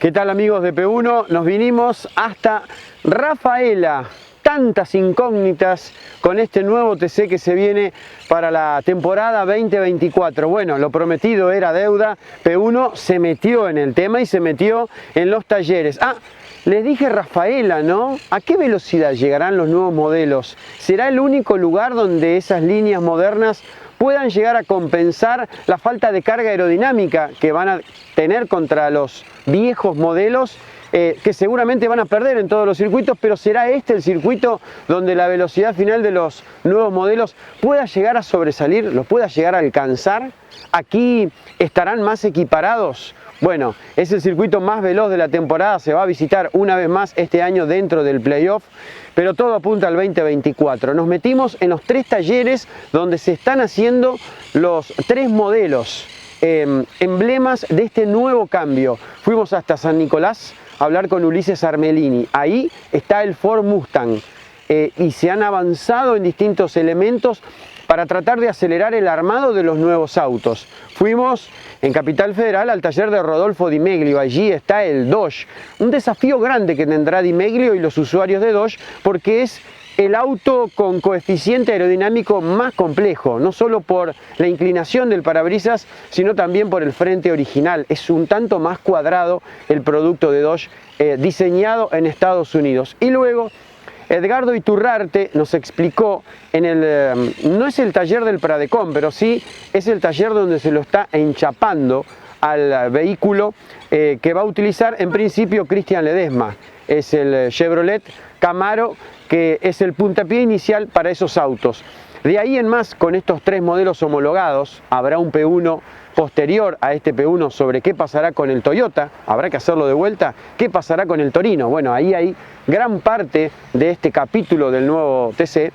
¿Qué tal, amigos de P1? Nos vinimos hasta Rafaela. Tantas incógnitas con este nuevo TC que se viene para la temporada 2024. Bueno, lo prometido era deuda. P1 se metió en el tema y se metió en los talleres. Les dije Rafaela, ¿no? ¿A qué velocidad llegarán los nuevos modelos? ¿Será el único lugar donde esas líneas modernas puedan llegar a compensar la falta de carga aerodinámica que van a tener contra los viejos modelos? Que seguramente van a perder en todos los circuitos, pero será este el circuito donde la velocidad final de los nuevos modelos pueda llegar a sobresalir, los pueda llegar a alcanzar. Aquí estarán más equiparados. Bueno, es el circuito más veloz de la temporada, se va a visitar una vez más este año dentro del playoff, pero todo apunta al 2024. Nos metimos en los 3 talleres donde se están haciendo los 3 modelos, emblemas de este nuevo cambio. Fuimos hasta San Nicolás a hablar con Ulises Armelini. Ahí está el Ford Mustang y se han avanzado en distintos elementos para tratar de acelerar el armado de los nuevos autos. Fuimos en Capital Federal al taller de Rodolfo Di Meglio. Allí está el Dodge, un desafío grande que tendrá Di Meglio y los usuarios de Dodge, porque es el auto con coeficiente aerodinámico más complejo, no solo por la inclinación del parabrisas, sino también por el frente original. Es un tanto más cuadrado el producto de Dodge, diseñado en Estados Unidos. Y luego Edgardo Iturrarte nos explicó, no es el taller del Pradecom, pero sí es el taller donde se lo está enchapando al vehículo que va a utilizar en principio Cristian Ledesma. Es el Chevrolet Camaro, que es el puntapié inicial para esos autos. De ahí en más, con estos 3 modelos homologados, habrá un P1 posterior a este P1 sobre qué pasará con el Toyota, habrá que hacerlo de vuelta, qué pasará con el Torino. Bueno, ahí hay gran parte de este capítulo del nuevo TC.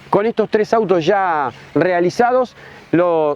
Con estos 3 autos ya realizados,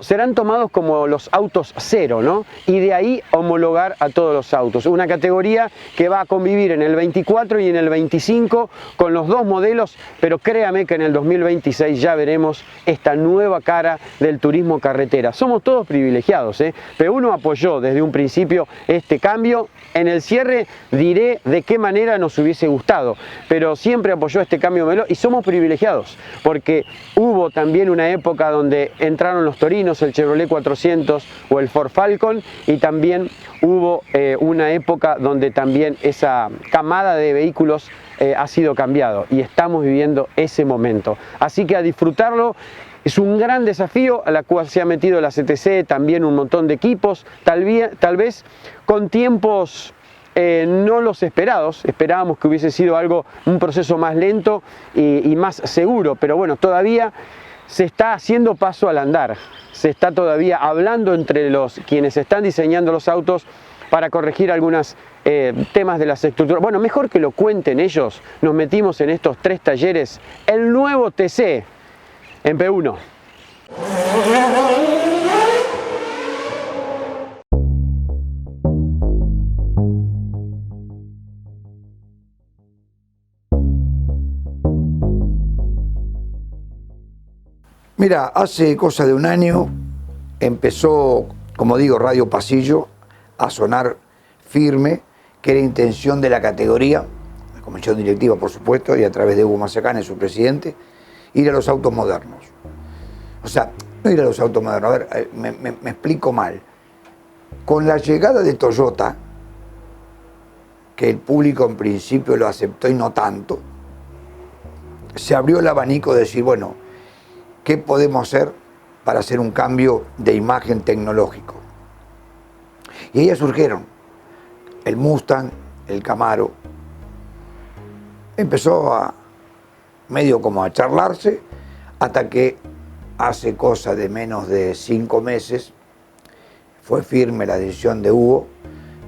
serán tomados como los autos cero, ¿no? Y de ahí homologar a todos los autos. Una categoría que va a convivir en el 24 y en el 25 con los 2 modelos, pero créame que en el 2026 ya veremos esta nueva cara del turismo carretera. Somos todos privilegiados, ¿eh? P1 apoyó desde un principio este cambio. En el cierre diré de qué manera nos hubiese gustado, pero siempre apoyó este cambio veloz y somos privilegiados, porque hubo también una época donde entraron los Torinos, el Chevrolet 400 o el Ford Falcon, y también hubo una época donde también esa camada de vehículos ha sido cambiado y estamos viviendo ese momento. Así que a disfrutarlo. Es un gran desafío a la cual se ha metido la CTC, también un montón de equipos, tal vez con tiempos no los esperados. Esperábamos que hubiese sido un proceso más lento y más seguro, pero bueno, todavía se está haciendo paso al andar, se está todavía hablando entre quienes están diseñando los autos para corregir algunos temas de las estructuras. Bueno, mejor que lo cuenten ellos. Nos metimos en estos 3 talleres, el nuevo TC en P1. Mira, hace cosa de un año empezó, como digo, Radio Pasillo a sonar firme, que era intención de la categoría, la comisión directiva por supuesto, y a través de Hugo Mazacane, su presidente, ir a los autos modernos. O sea, no ir a los autos modernos, a ver, me explico mal. Con la llegada de Toyota, que el público en principio lo aceptó y no tanto, se abrió el abanico de decir, bueno, ¿qué podemos hacer para hacer un cambio de imagen tecnológico? Y ahí surgieron el Mustang, el Camaro. Empezó medio como a charlarse, hasta que hace cosa de menos de 5 meses fue firme la decisión de Hugo,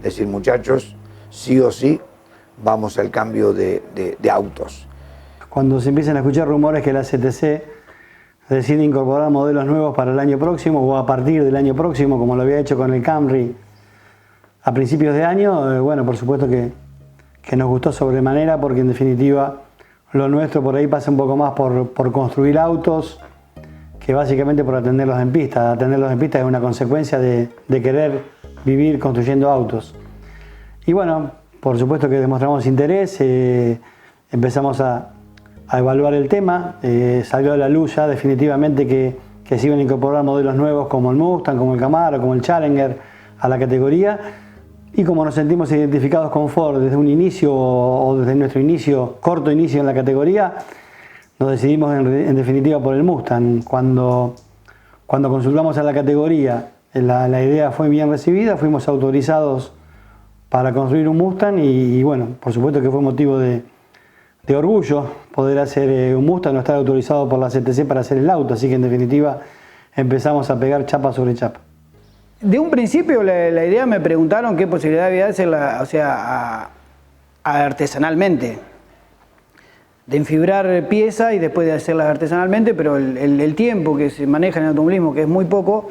decir, muchachos, sí o sí vamos al cambio de autos. Cuando se empiezan a escuchar rumores que la CTC decide incorporar modelos nuevos para el año próximo o a partir del año próximo, como lo había hecho con el Camry a principios de año, bueno, por supuesto que nos gustó sobremanera, porque en definitiva lo nuestro por ahí pasa un poco más por construir autos que básicamente por atenderlos en pista. Atenderlos en pista es una consecuencia de querer vivir construyendo autos. Y bueno, por supuesto que demostramos interés, empezamos a evaluar el tema, salió a la luz ya definitivamente que se iban a incorporar modelos nuevos como el Mustang, como el Camaro, como el Challenger a la categoría, y como nos sentimos identificados con Ford desde un inicio o desde nuestro corto inicio en la categoría, nos decidimos en definitiva por el Mustang. Cuando consultamos a la categoría, la idea fue bien recibida, fuimos autorizados para construir un Mustang y bueno, por supuesto que fue motivo de orgullo poder hacer un Mustang, no estar autorizado por la CTC para hacer el auto, así que en definitiva empezamos a pegar chapa sobre chapa. De un principio la idea me preguntaron qué posibilidad había de hacerla, o sea, artesanalmente, de enfibrar pieza y después de hacerlas artesanalmente, pero el tiempo que se maneja en el automovilismo, que es muy poco,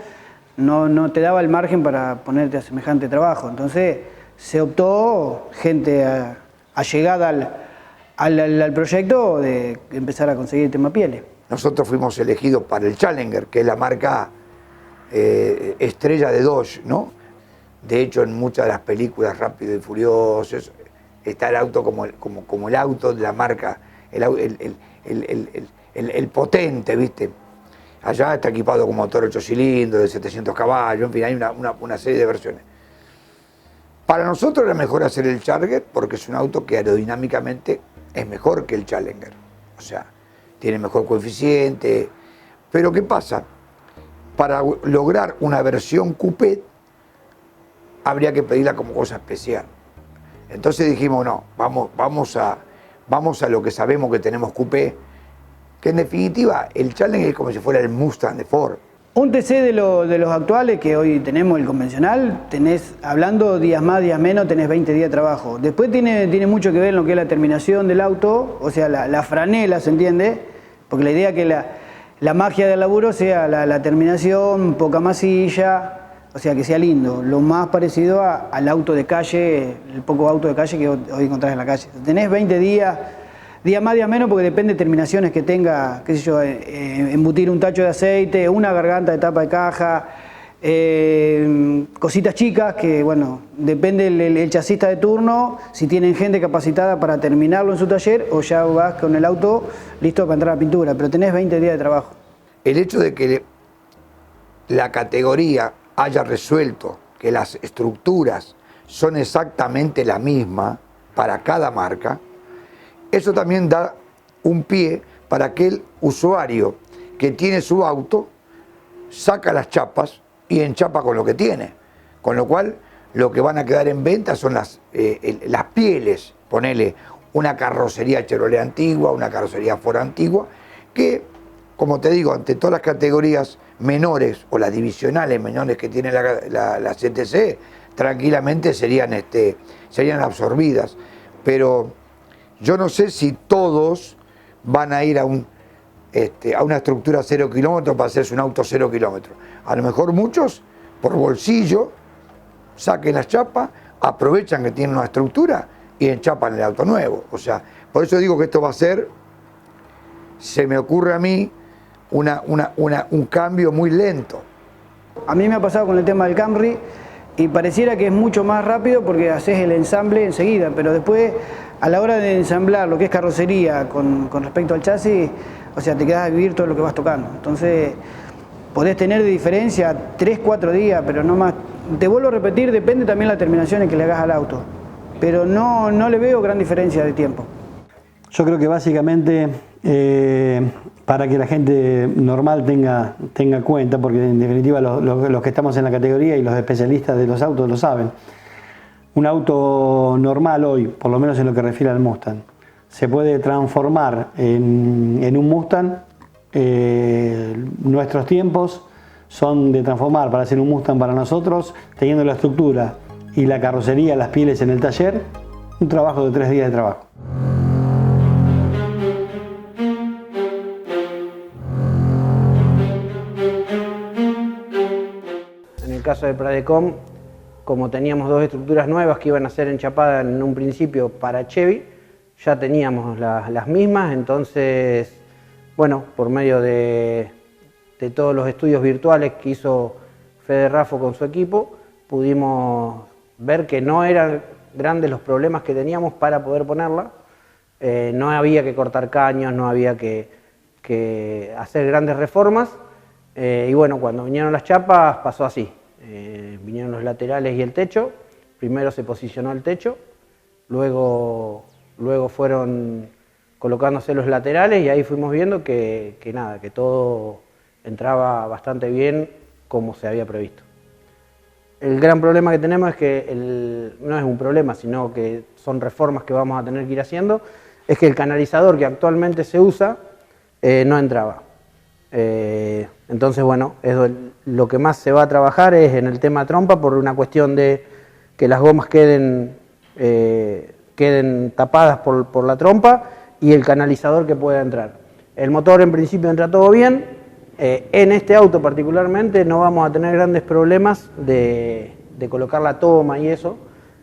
no te daba el margen para ponerte a semejante trabajo. Entonces se optó, gente allegada al proyecto, de empezar a conseguir tema pieles. Nosotros fuimos elegidos para el Challenger, que es la marca estrella de Dodge, ¿no? De hecho, en muchas de las películas Rápido y Furioso está el auto como el auto de la marca, el potente, ¿viste? Allá está equipado con motor 8 cilindros, de 700 caballos, en fin, hay una serie de versiones. Para nosotros era mejor hacer el Challenger porque es un auto que aerodinámicamente es mejor que el Challenger. O sea, tiene mejor coeficiente. Pero ¿qué pasa? Para lograr una versión coupé habría que pedirla como cosa especial. Entonces dijimos, no, vamos a lo que sabemos que tenemos coupé, que en definitiva el Challenger es como si fuera el Mustang de Ford. Un TC de los actuales que hoy tenemos, el convencional, tenés, hablando días más, días menos, tenés 20 días de trabajo. Después tiene mucho que ver en lo que es la terminación del auto, o sea, la franela, ¿se entiende? Porque la idea es que la magia del laburo sea la terminación, poca masilla, o sea, que sea lindo, lo más parecido al auto de calle, el poco auto de calle que hoy encontrás en la calle. Tenés 20 días más, días menos, porque depende de terminaciones que tenga, qué sé yo, embutir un tacho de aceite, una garganta de tapa de caja, cositas chicas que, bueno, depende el chasista de turno, si tienen gente capacitada para terminarlo en su taller o ya vas con el auto listo para entrar a la pintura, pero tenés 20 días de trabajo. El hecho de que la categoría haya resuelto que las estructuras son exactamente la misma para cada marca, eso también da un pie para que el usuario que tiene su auto saca las chapas y enchapa con lo que tiene. Con lo cual, lo que van a quedar en venta son las pieles. Ponele una carrocería Chevrolet antigua, una carrocería Ford antigua, que, como te digo, ante todas las categorías menores o las divisionales menores que tiene la CTC, tranquilamente serían absorbidas. Pero yo no sé si todos van a ir a una estructura 0 kilómetros para hacerse un auto 0 kilómetros. A lo mejor muchos, por bolsillo, saquen las chapas, aprovechan que tienen una estructura y enchapan el auto nuevo. O sea, por eso digo que esto va a ser, se me ocurre a mí, un cambio muy lento. A mí me ha pasado con el tema del Camry y pareciera que es mucho más rápido porque haces el ensamble enseguida, pero después a la hora de ensamblar lo que es carrocería con respecto al chasis, o sea, te quedas a vivir todo lo que vas tocando. Entonces, podés tener de diferencia 3, 4 días, pero no más. Te vuelvo a repetir, depende también de las terminaciones que le hagas al auto, pero no le veo gran diferencia de tiempo. Yo creo que básicamente para que la gente normal tenga cuenta, porque en definitiva los que estamos en la categoría y los especialistas de los autos lo saben, un auto normal hoy, por lo menos en lo que refiere al Mustang, se puede transformar en un Mustang. Nuestros tiempos son de transformar para hacer un Mustang para nosotros, teniendo la estructura y la carrocería, las pieles en el taller, un trabajo de 3 días de trabajo. En el caso de Pradecom, como teníamos 2 estructuras nuevas que iban a ser enchapadas en un principio para Chevy, ya teníamos las mismas, entonces, bueno, por medio de todos los estudios virtuales que hizo Fede Raffo con su equipo, pudimos ver que no eran grandes los problemas que teníamos para poder ponerla. No había que cortar caños, no había que hacer grandes reformas. Y bueno, cuando vinieron las chapas pasó así. Vinieron los laterales y el techo. Primero se posicionó el techo, luego fueron colocándose los laterales y ahí fuimos viendo que todo entraba bastante bien como se había previsto. El gran problema que tenemos es que, no es un problema, sino que son reformas que vamos a tener que ir haciendo, es que el canalizador que actualmente se usa no entraba. Entonces, bueno, lo que más se va a trabajar es en el tema trompa por una cuestión de que las gomas queden tapadas por la trompa y el canalizador que pueda entrar. El motor en principio entra todo bien. En este auto particularmente no vamos a tener grandes problemas de colocar la toma y eso,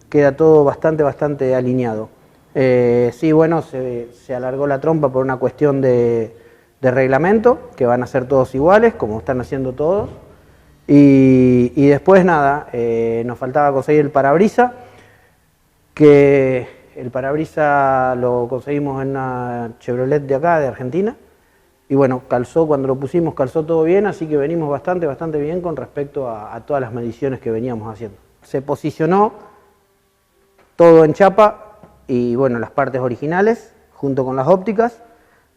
queda todo bastante alineado. Sí, bueno, se alargó la trompa por una cuestión de reglamento, que van a ser todos iguales, como están haciendo todos. Y después nada, nos faltaba conseguir el parabrisa, que el parabrisa lo conseguimos en una Chevrolet de acá, de Argentina. Y bueno, cuando lo pusimos calzó todo bien, así que venimos bastante bien con respecto a todas las mediciones que veníamos haciendo. Se posicionó todo en chapa y bueno, las partes originales junto con las ópticas,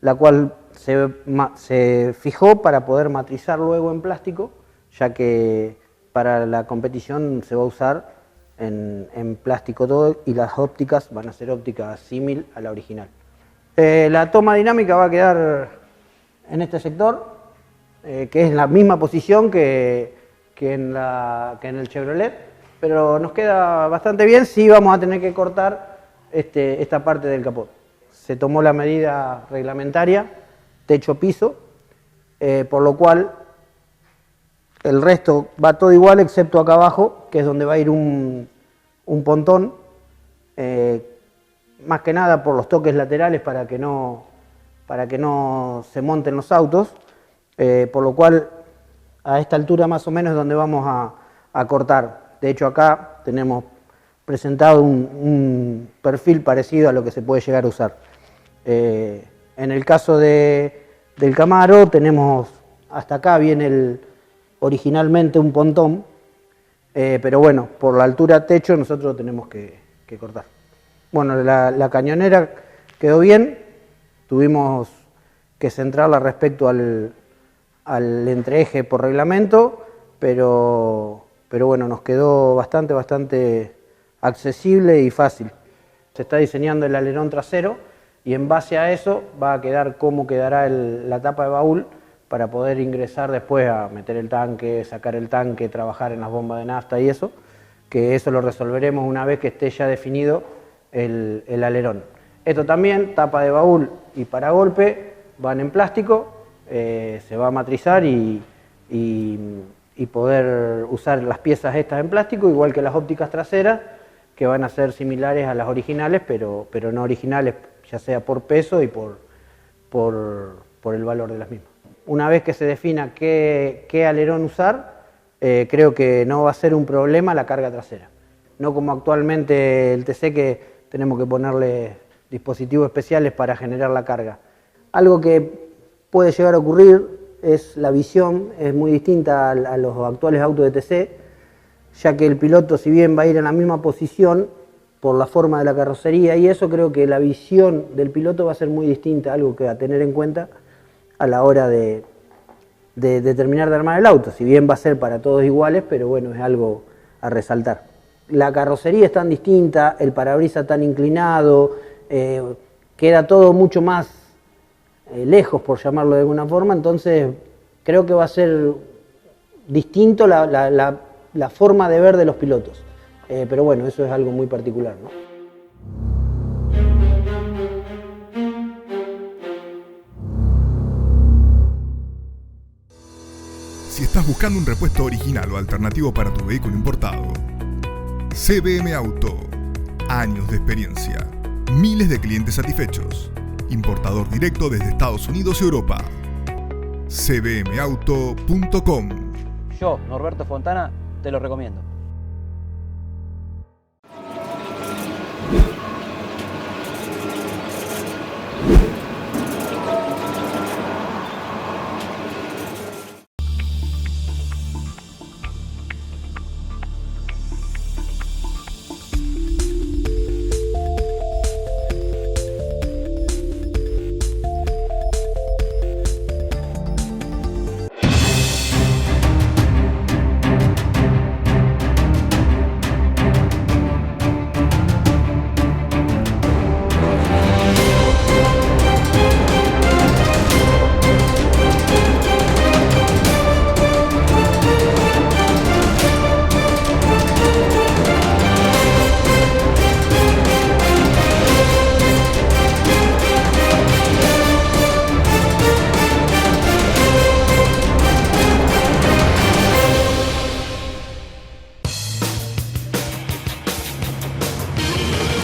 la cual se fijó para poder matrizar luego en plástico, ya que para la competición se va a usar en plástico todo y las ópticas van a ser ópticas símil a la original. La toma dinámica va a quedar en este sector, que es la misma posición que en el Chevrolet, pero nos queda bastante bien. Sí vamos a tener que cortar esta parte del capot. Se tomó la medida reglamentaria, techo-piso, por lo cual el resto va todo igual excepto acá abajo, que es donde va a ir un pontón, más que nada por los toques laterales para que no se monten los autos, por lo cual a esta altura más o menos es donde vamos a cortar. De hecho acá tenemos presentado un perfil parecido a lo que se puede llegar a usar. En el caso del Camaro tenemos, hasta acá viene originalmente un pontón, pero bueno, por la altura techo nosotros lo tenemos que cortar. Bueno, la cañonera quedó bien. Tuvimos que centrarla respecto al entreeje por reglamento, pero bueno, nos quedó bastante accesible y fácil. Se está diseñando el alerón trasero y en base a eso va a quedar cómo quedará la tapa de baúl para poder ingresar después a meter el tanque, sacar el tanque, trabajar en las bombas de nafta y eso, que eso lo resolveremos una vez que esté ya definido el alerón. Esto también, tapa de baúl y paragolpe, van en plástico, se va a matrizar y poder usar las piezas estas en plástico, igual que las ópticas traseras, que van a ser similares a las originales, pero no originales, ya sea por peso y por el valor de las mismas. Una vez que se defina qué alerón usar, creo que no va a ser un problema la carga trasera. No como actualmente el TC, que tenemos que ponerle dispositivos especiales para generar la carga. Algo que puede llegar a ocurrir es la visión, es muy distinta a los actuales autos de TC, ya que el piloto, si bien va a ir en la misma posición por la forma de la carrocería y eso, creo que la visión del piloto va a ser muy distinta, algo que a tener en cuenta a la hora de terminar de armar el auto. Si bien va a ser para todos iguales, pero bueno, es algo a resaltar. La carrocería es tan distinta, el parabrisas tan inclinado, queda todo mucho más lejos, por llamarlo de alguna forma, entonces creo que va a ser distinto la forma de ver de los pilotos. Pero bueno, eso es algo muy particular, ¿no? Si estás buscando un repuesto original o alternativo para tu vehículo importado, CBM Auto. Años de experiencia. Miles de clientes satisfechos. Importador directo desde Estados Unidos y Europa. cbmauto.com. Yo, Norberto Fontana, te lo recomiendo.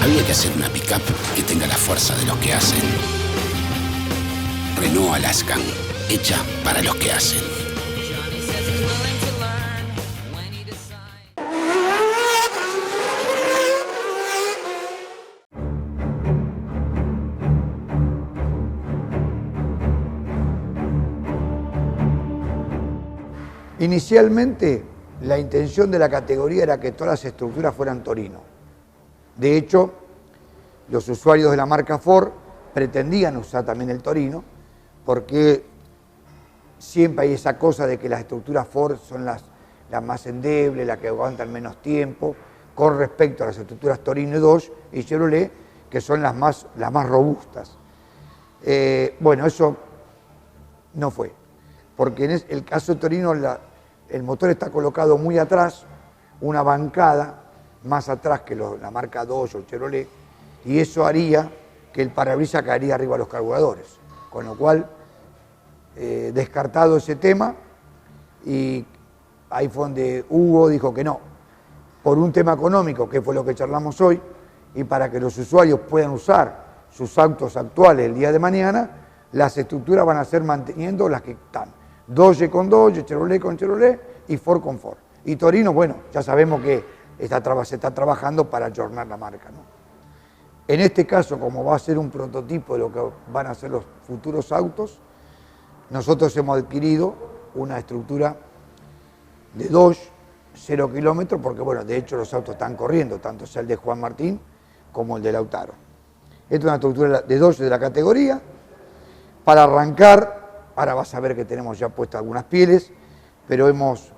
Había que hacer una pick-up que tenga la fuerza de los que hacen. Renault Alaskan, hecha para los que hacen. Inicialmente, la intención de la categoría era que todas las estructuras fueran Torino. De hecho, los usuarios de la marca Ford pretendían usar también el Torino, porque siempre hay esa cosa de que las estructuras Ford son las más endebles, las que aguantan menos tiempo, con respecto a las estructuras Torino y Dodge y Chevrolet, que son las más robustas. Bueno, eso no fue, porque en el caso de Torino el motor está colocado muy atrás, una bancada más atrás que la marca Dodge o Chevrolet, y eso haría que el parabrisas caería arriba de los carburadores, con lo cual descartado ese tema, y ahí fue donde Hugo dijo que no, por un tema económico, que fue lo que charlamos hoy, y para que los usuarios puedan usar sus autos actuales el día de mañana, las estructuras van a ser manteniendo las que están, Dodge con Dodge, Chevrolet con Chevrolet y Ford con Ford. Y Torino, bueno, ya sabemos que se está trabajando para ayornar la marca, ¿no? En este caso, como va a ser un prototipo de lo que van a ser los futuros autos, nosotros hemos adquirido una estructura de Dodge 0 kilómetros, porque bueno, de hecho los autos están corriendo, tanto sea el de Juan Martín como el de Lautaro. Esta es una estructura de Dodge de la categoría. Para arrancar, ahora vas a ver que tenemos ya puestas algunas pieles, pero hemos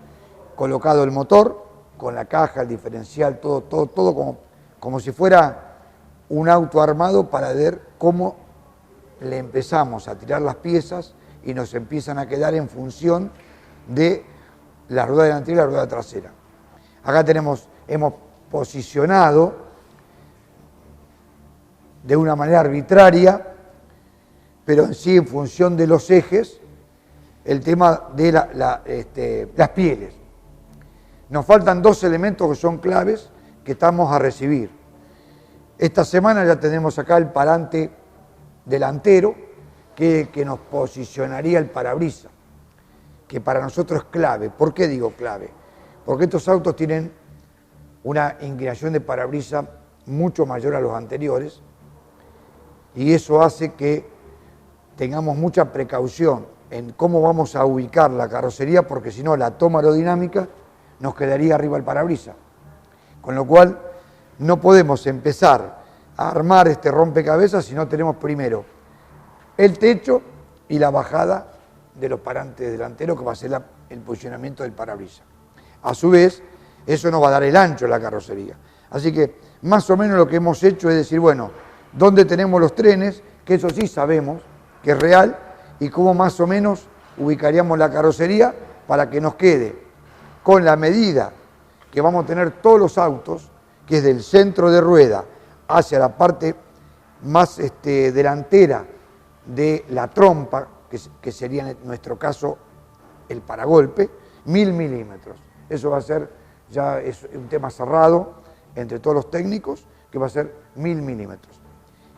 colocado el motor con la caja, el diferencial, todo como si fuera un auto armado, para ver cómo le empezamos a tirar las piezas y nos empiezan a quedar en función de la rueda delantera y la rueda trasera. Acá hemos posicionado de una manera arbitraria, pero en sí en función de los ejes, el tema de las pieles. Nos faltan dos elementos que son claves que estamos a recibir. Esta semana ya tenemos acá el parante delantero que nos posicionaría el parabrisas, que para nosotros es clave. ¿Por qué digo clave? Porque estos autos tienen una inclinación de parabrisas mucho mayor a los anteriores, y eso hace que tengamos mucha precaución en cómo vamos a ubicar la carrocería, porque si no la toma aerodinámica nos quedaría arriba el parabrisas. Con lo cual no podemos empezar a armar este rompecabezas si no tenemos primero el techo y la bajada de los parantes delanteros, que va a ser el posicionamiento del parabrisas. A su vez, eso nos va a dar el ancho de la carrocería. Así que más o menos lo que hemos hecho es decir, bueno, ¿dónde tenemos los trenes? Que eso sí sabemos que es real, y cómo más o menos ubicaríamos la carrocería para que nos quede con la medida que vamos a tener todos los autos, que es del centro de rueda hacia la parte más delantera de la trompa, que sería en nuestro caso el paragolpe, 1000 milímetros. Eso va a ser, ya es un tema cerrado entre todos los técnicos, que va a ser 1000 milímetros.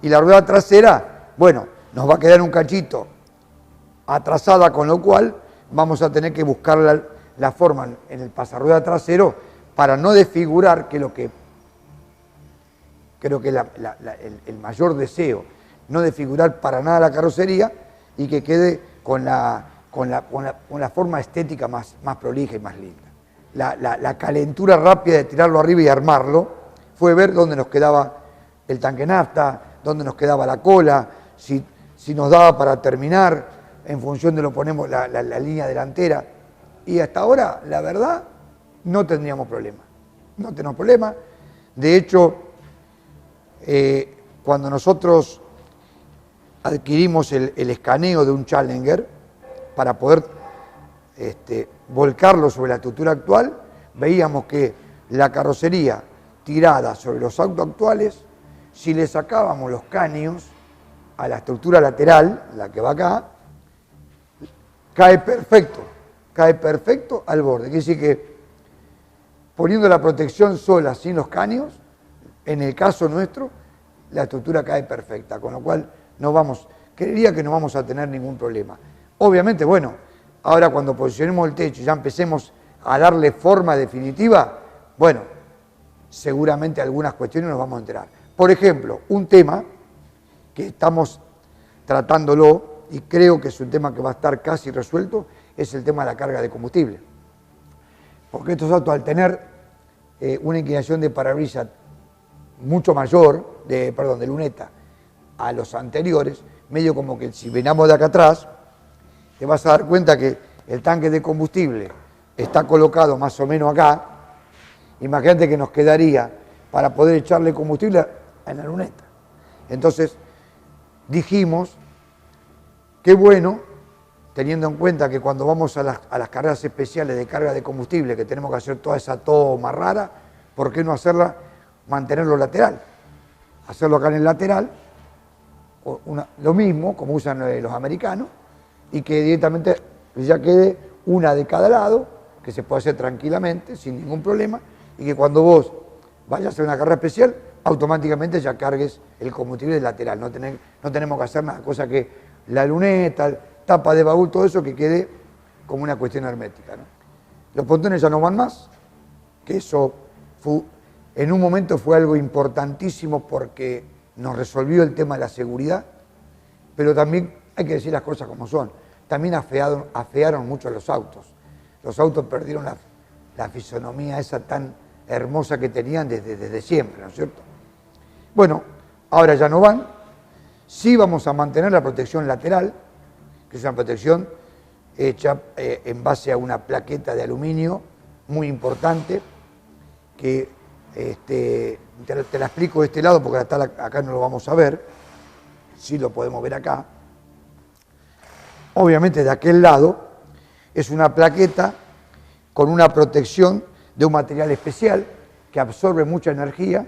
Y la rueda trasera, bueno, nos va a quedar un cachito atrasada, con lo cual vamos a tener que buscar la forma en el pasarrueda trasero para no desfigurar, que lo que creo que es el mayor deseo, no desfigurar para nada la carrocería y que quede con la forma estética más prolija y más linda. La calentura rápida de tirarlo arriba y armarlo fue ver dónde nos quedaba el tanque nafta, dónde nos quedaba la cola, si nos daba para terminar, en función de lo ponemos la línea delantera. Y hasta ahora, la verdad, no tendríamos problema. No tenemos problema. De hecho, cuando nosotros adquirimos el escaneo de un Challenger para poder volcarlo sobre la estructura actual, veíamos que la carrocería tirada sobre los autos actuales, si le sacábamos los caños a la estructura lateral, la que va acá, cae perfecto al borde. Quiere decir que poniendo la protección sola sin los caños, en el caso nuestro, la estructura cae perfecta, con lo cual creería que no vamos a tener ningún problema. Obviamente, bueno, ahora cuando posicionemos el techo y ya empecemos a darle forma definitiva, bueno, seguramente algunas cuestiones nos vamos a enterar. Por ejemplo, un tema que estamos tratándolo y creo que es un tema que va a estar casi resuelto, es el tema de la carga de combustible. Porque estos autos, al tener una inclinación de parabrisas mucho mayor, de luneta, a los anteriores, medio como que si venamos de acá atrás, te vas a dar cuenta que el tanque de combustible está colocado más o menos acá. Imagínate que nos quedaría para poder echarle combustible en la luneta. Entonces dijimos, qué bueno, teniendo en cuenta que cuando vamos a las carreras especiales de carga de combustible, que tenemos que hacer toda esa toma rara, ¿por qué no mantenerlo lateral? Hacerlo acá en el lateral, lo mismo como usan los americanos, y que directamente ya quede una de cada lado, que se puede hacer tranquilamente, sin ningún problema, y que cuando vos vayas a hacer una carrera especial, automáticamente ya cargues el combustible lateral. No tenemos que hacer nada, cosa que la luneta, tapa de baúl, todo eso que quede como una cuestión hermética, ¿no? Los pontones ya no van más, que eso en un momento fue algo importantísimo porque nos resolvió el tema de la seguridad, pero también hay que decir las cosas como son. También afearon mucho a los autos. Los autos perdieron la fisonomía esa tan hermosa que tenían desde siempre, ¿no es cierto? Bueno, ahora ya no van. Sí vamos a mantener la protección lateral, que es una protección hecha en base a una plaqueta de aluminio muy importante, que te la explico de este lado porque acá no lo vamos a ver, sí lo podemos ver acá. Obviamente de aquel lado es una plaqueta con una protección de un material especial que absorbe mucha energía,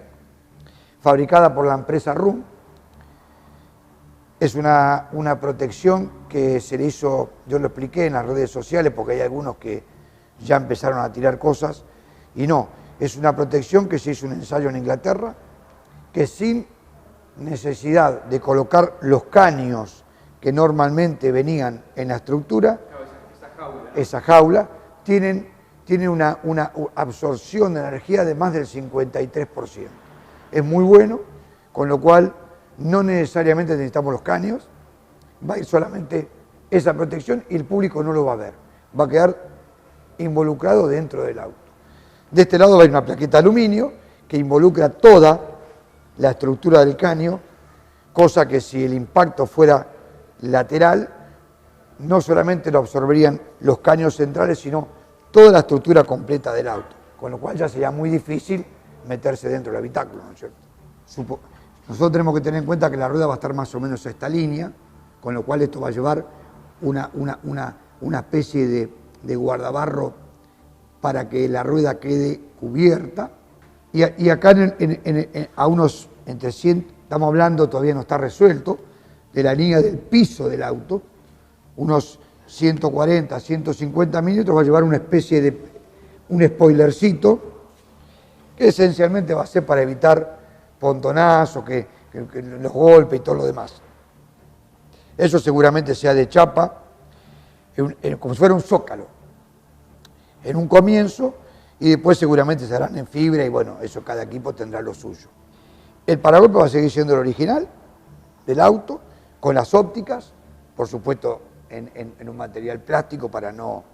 fabricada por la empresa RUM. Es una protección que se le hizo, yo lo expliqué en las redes sociales porque hay algunos que ya empezaron a tirar cosas, y no, es una protección que se hizo un ensayo en Inglaterra, que sin necesidad de colocar los caños que normalmente venían en la estructura, esa jaula, tiene una absorción de energía de más del 53%. Es muy bueno, con lo cual no necesariamente necesitamos los caños, va a ir solamente esa protección y el público no lo va a ver, va a quedar involucrado dentro del auto. De este lado va a ir una plaqueta de aluminio que involucra toda la estructura del caño, cosa que si el impacto fuera lateral, no solamente lo absorberían los caños centrales, sino toda la estructura completa del auto, con lo cual ya sería muy difícil meterse dentro del habitáculo, ¿no es cierto? Nosotros tenemos que tener en cuenta que la rueda va a estar más o menos a esta línea, con lo cual esto va a llevar una especie de guardabarro para que la rueda quede cubierta. Y acá a unos entre 100, estamos hablando, todavía no está resuelto, de la línea del piso del auto, unos 140, 150 milímetros, va a llevar una especie de un spoilercito que esencialmente va a ser para evitar pontonazos, que los golpes y todo lo demás. Eso seguramente sea de chapa, como si fuera un zócalo, en un comienzo, y después seguramente se harán en fibra y bueno, eso cada equipo tendrá lo suyo. El paragolpe va a seguir siendo el original del auto, con las ópticas, por supuesto en un material plástico para no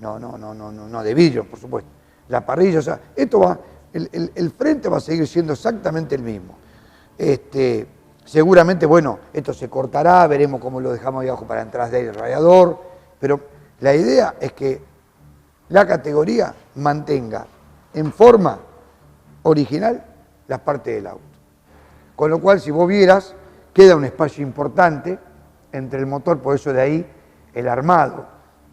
de vidrio, por supuesto. La parrilla, o sea, esto va, el frente va a seguir siendo exactamente el mismo. Seguramente, bueno, esto se cortará, veremos cómo lo dejamos ahí abajo para entradas de aire el radiador, pero la idea es que la categoría mantenga en forma original las partes del auto. Con lo cual, si vos vieras, queda un espacio importante entre el motor, por eso de ahí el armado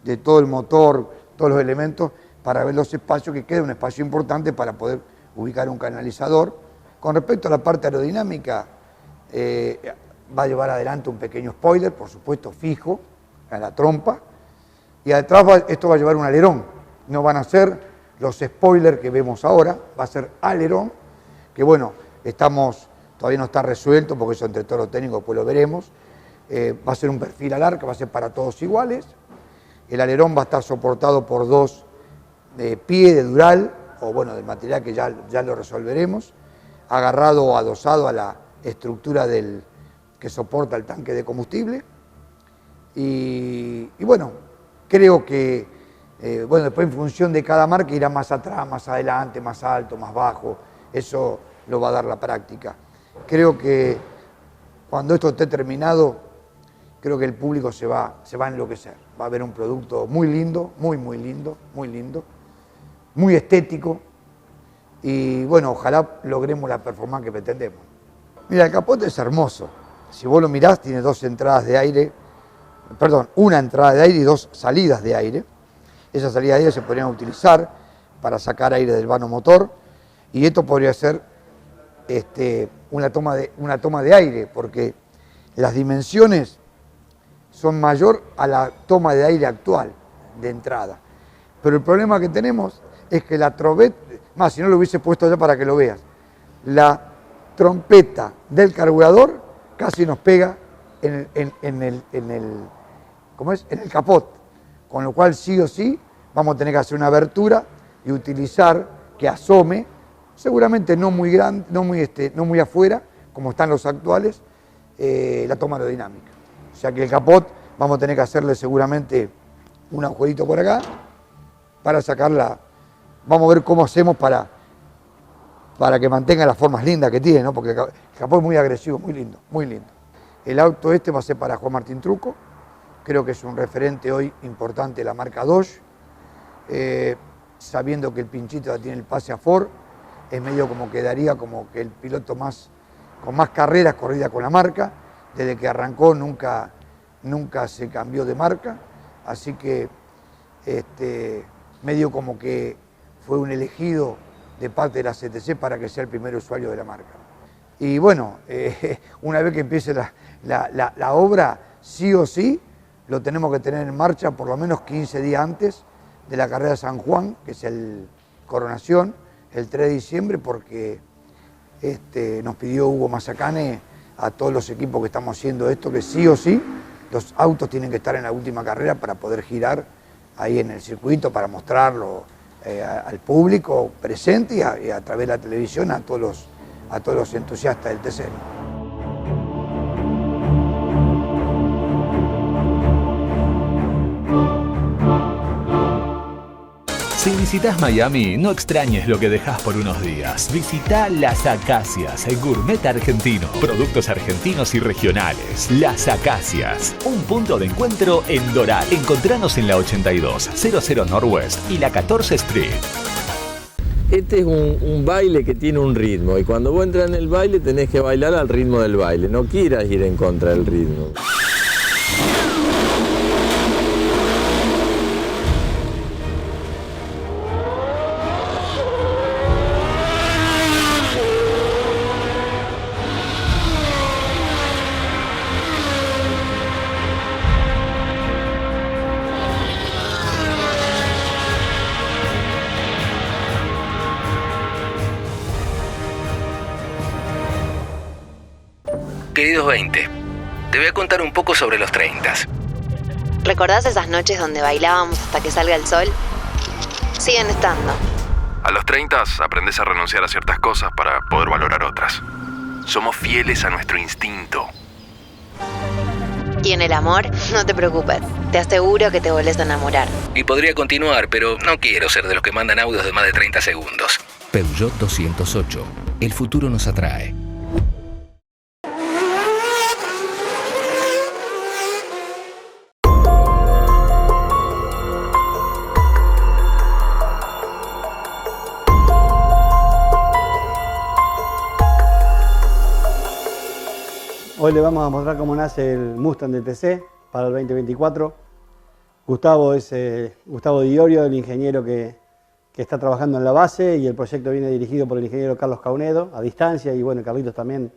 de todo el motor, todos los elementos, para ver los espacios, que queda un espacio importante para poder ubicar un canalizador. Con respecto a la parte aerodinámica, va a llevar adelante un pequeño spoiler, por supuesto fijo, a la trompa, y atrás esto va a llevar un alerón. No van a ser los spoilers que vemos ahora, va a ser alerón, que bueno, todavía no está resuelto, porque eso entre todos los técnicos después lo veremos. Va a ser un perfil al arca, va a ser para todos iguales. El alerón va a estar soportado por 2 pies de dural, o bueno, del material que ya lo resolveremos, agarrado o adosado a la estructura que soporta el tanque de combustible. Y bueno, creo que después en función de cada marca irá más atrás, más adelante, más alto, más bajo. Eso lo va a dar la práctica. Creo que cuando esto esté terminado, creo que el público se va a enloquecer. Va a haber un producto muy lindo, muy lindo, muy estético. Y bueno, ojalá logremos la performance que pretendemos. Mira, el capote es hermoso. Si vos lo mirás, tiene 2 entradas de aire, una entrada de aire y 2 salidas de aire. Esas salidas de aire se podrían utilizar para sacar aire del vano motor, y esto podría ser una toma de aire, porque las dimensiones son mayor a la toma de aire actual de entrada. Pero el problema que tenemos es que la trompeta, si no lo hubiese puesto ya para que lo veas, la trompeta del carburador casi nos pega en el capot, con lo cual sí o sí vamos a tener que hacer una abertura y utilizar que asome, seguramente no muy grande, no muy afuera, como están los actuales, la toma aerodinámica. O sea que el capot vamos a tener que hacerle seguramente un agujerito por acá para sacarla. Vamos a ver cómo hacemos para que mantenga las formas lindas que tiene, ¿no? Porque el capot es muy agresivo, muy lindo, muy lindo. El auto va a ser para Juan Martín Trucco, creo que es un referente hoy importante de la marca Dodge, sabiendo que el pinchito ya tiene el pase a Ford, es medio como quedaría como que el piloto con más carreras corridas con la marca, desde que arrancó nunca se cambió de marca, así que medio como que fue un elegido de parte de la CTC para que sea el primer usuario de la marca. Y bueno, una vez que empiece la obra, sí o sí, lo tenemos que tener en marcha por lo menos 15 días antes de la carrera de San Juan, que es el Coronación, el 3 de diciembre, porque nos pidió Hugo Mazacane a todos los equipos que estamos haciendo esto, que sí o sí los autos tienen que estar en la última carrera para poder girar ahí en el circuito, para mostrarlo al público presente y a través de la televisión a todos los entusiastas del TC. Si visitas Miami, no extrañes lo que dejas por unos días. Visita Las Acacias, el gourmet argentino. Productos argentinos y regionales. Las Acacias, un punto de encuentro en Doral. Encontranos en la 8200 Northwest y la 14 Street. Este es un baile que tiene un ritmo, y cuando vos entras en el baile tenés que bailar al ritmo del baile. No quieras ir en contra del ritmo. Queridos 20, te voy a contar un poco sobre los 30. ¿Recordás esas noches donde bailábamos hasta que salga el sol? Siguen estando. A los 30 aprendes a renunciar a ciertas cosas para poder valorar otras. Somos fieles a nuestro instinto. Y en el amor, no te preocupes, te aseguro que te volvés a enamorar. Y podría continuar, pero no quiero ser de los que mandan audios de más de 30 segundos. Peugeot 208. El futuro nos atrae. Hoy le vamos a mostrar cómo nace el Mustang DTC para el 2024. Gustavo es Gustavo Di Iorio, el ingeniero que está trabajando en la base, y el proyecto viene dirigido por el ingeniero Carlos Caunedo a distancia, y bueno, Carlitos también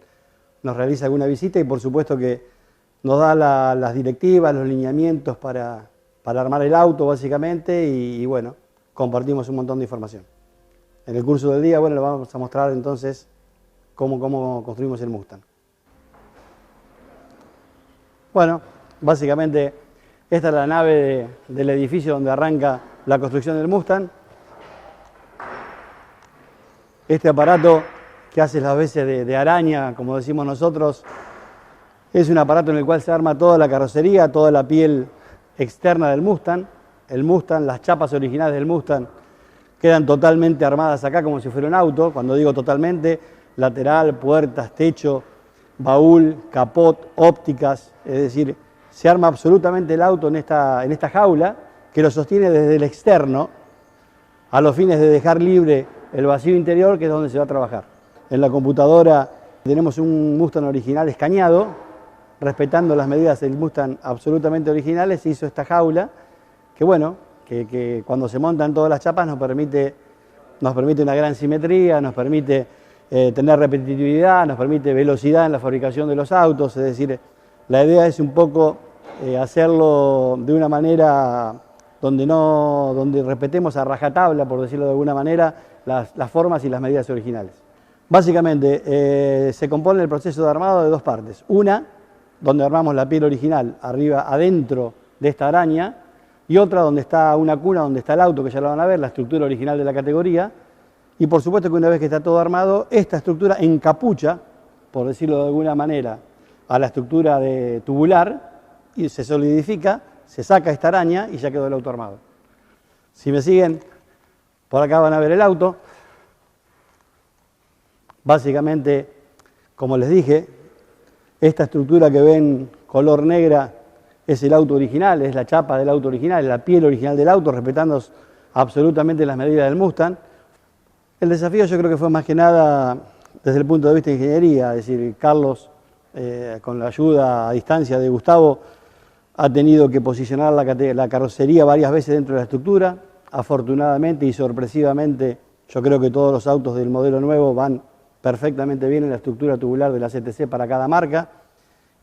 nos realiza alguna visita y por supuesto que nos da las directivas, los lineamientos para armar el auto básicamente, y bueno, compartimos un montón de información. En el curso del día, bueno, le vamos a mostrar entonces cómo construimos el Mustang. Bueno, básicamente esta es la nave del edificio donde arranca la construcción del Mustang. Este aparato que hace las veces de araña, como decimos nosotros, es un aparato en el cual se arma toda la carrocería, toda la piel externa del Mustang. El Mustang, las chapas originales del Mustang quedan totalmente armadas acá como si fuera un auto. Cuando digo totalmente, lateral, puertas, techo, baúl, capot, ópticas, es decir, se arma absolutamente el auto en esta jaula que lo sostiene desde el externo a los fines de dejar libre el vacío interior, que es donde se va a trabajar. En la computadora tenemos un Mustang original escaneado, respetando las medidas del Mustang absolutamente originales. Se hizo esta jaula que bueno, que cuando se montan todas las chapas nos permite una gran simetría, nos permite tener repetitividad, nos permite velocidad en la fabricación de los autos. Es decir, la idea es un poco hacerlo de una manera donde respetemos a rajatabla, por decirlo de alguna manera, las formas y las medidas originales. Básicamente se compone el proceso de armado de dos partes. Una, donde armamos la piel original adentro de esta araña, y otra donde está una cuna, donde está el auto, que ya lo van a ver, la estructura original de la categoría. Y por supuesto que una vez que está todo armado, esta estructura encapucha, por decirlo de alguna manera, a la estructura tubular, y se solidifica, se saca esta araña y ya quedó el auto armado. Si me siguen, por acá van a ver el auto. Básicamente, como les dije, esta estructura que ven color negra es el auto original, es la chapa del auto original, es la piel original del auto, respetando absolutamente las medidas del Mustang. El desafío yo creo que fue más que nada desde el punto de vista de ingeniería, es decir, Carlos, con la ayuda a distancia de Gustavo, ha tenido que posicionar la carrocería varias veces dentro de la estructura. Afortunadamente y sorpresivamente, yo creo que todos los autos del modelo nuevo van perfectamente bien en la estructura tubular de la CTC para cada marca.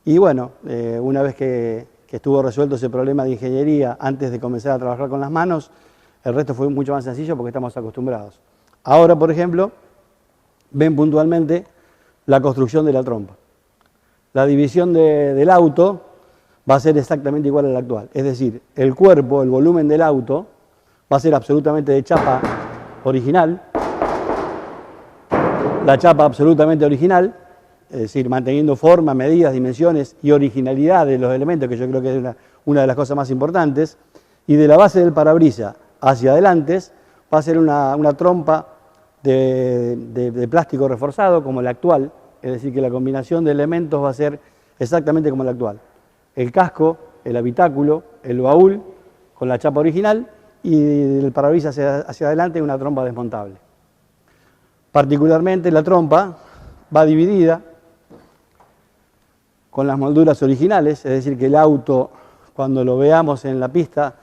Y bueno, una vez que estuvo resuelto ese problema de ingeniería antes de comenzar a trabajar con las manos, el resto fue mucho más sencillo porque estamos acostumbrados. Ahora, por ejemplo, ven puntualmente la construcción de la trompa. La división del auto va a ser exactamente igual a la actual. Es decir, el cuerpo, el volumen del auto, va a ser absolutamente de chapa original. La chapa absolutamente original, es decir, manteniendo forma, medidas, dimensiones y originalidad de los elementos, que yo creo que es una de las cosas más importantes. Y de la base del parabrisas hacia adelante va a ser una trompa de plástico reforzado como la actual, es decir, que la combinación de elementos va a ser exactamente como la actual. El casco, el habitáculo, el baúl con la chapa original, y el parabrisas hacia adelante una trompa desmontable. Particularmente la trompa va dividida con las molduras originales, es decir, que el auto, cuando lo veamos en la pista,